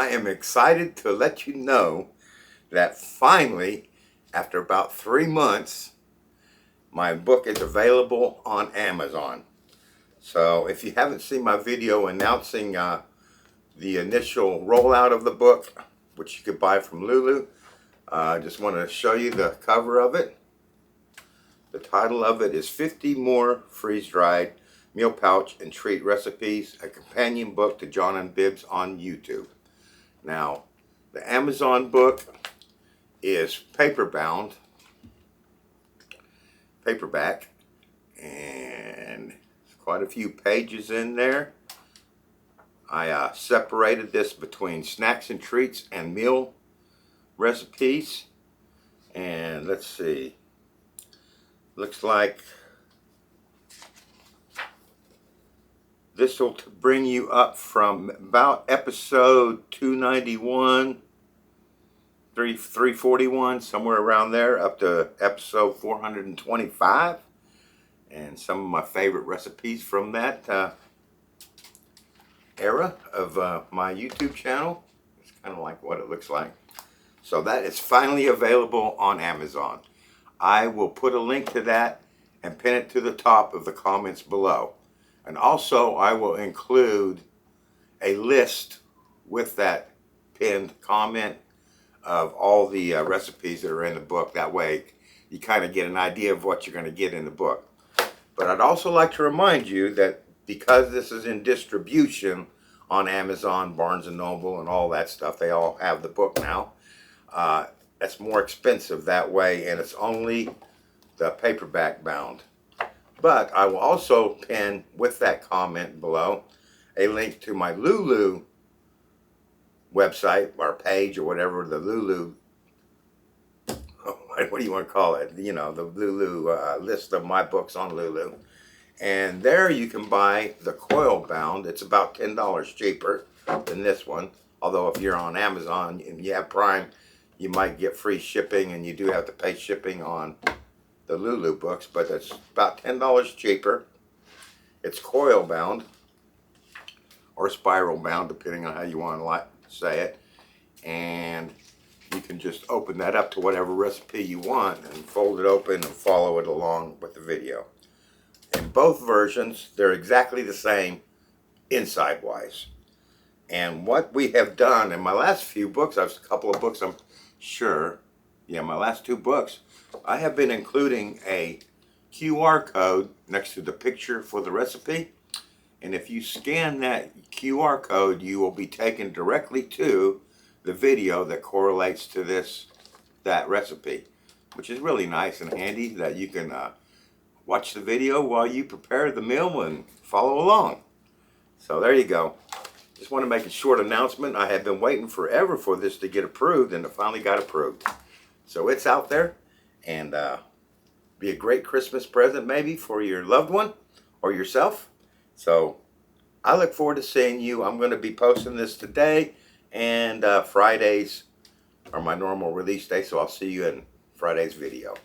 I am excited to let you know that finally, after about 3 months, my book is available on Amazon. So if you haven't seen my video announcing the initial rollout of the book, which you could buy from Lulu, I just want to show you the cover of it. The title of it is 50 More Freeze-Dried Meal Pouch and Treat Recipes, a companion book to John and Bibs on YouTube. Now, the Amazon book is paperback, and quite a few pages in there. I separated this between snacks and treats and meal recipes. And let's see, looks like this will bring you up from about episode 291, 341, somewhere around there, up to episode 425. And some of my favorite recipes from that era of my YouTube channel. It's kind of like what it looks like. So that is finally available on Amazon. I will put a link to that and pin it to the top of the comments below. And also I will include a list with that pinned comment of all the recipes that are in the book. That way you kind of get an idea of what you're going to get in the book. But I'd also like to remind you that because this is in distribution on Amazon, Barnes & Noble, and all that stuff, they all have the book now. It's more expensive that way, and it's only the paperback bound. But I will also pin with that comment below a link to my Lulu website or page or whatever, the Lulu, what do you want to call it? You know, the Lulu list of my books on Lulu. And there you can buy the coil bound. It's about $10 cheaper than this one. Although if you're on Amazon and you have Prime, you might get free shipping, and you do have to pay shipping on the Lulu books, but it's about $10 cheaper. It's coil bound or spiral bound, depending on how you want to say it. And you can just open that up to whatever recipe you want and fold it open and follow it along with the video. In both versions, they're exactly the same inside wise. And what we have done in my last few books, I've a couple of books, I'm sure, yeah, my last 2 books, I have been including a QR code next to the picture for the recipe. And if you scan that QR code, you will be taken directly to the video that correlates to that recipe, which is really nice and handy that you can watch the video while you prepare the meal and follow along. So there you go. Just want to make a short announcement. I have been waiting forever for this to get approved, and it finally got approved. So it's out there, and be a great Christmas present maybe for your loved one or yourself. So I look forward to seeing you. I'm going to be posting this today, and Fridays are my normal release day, so I'll see you in Friday's video.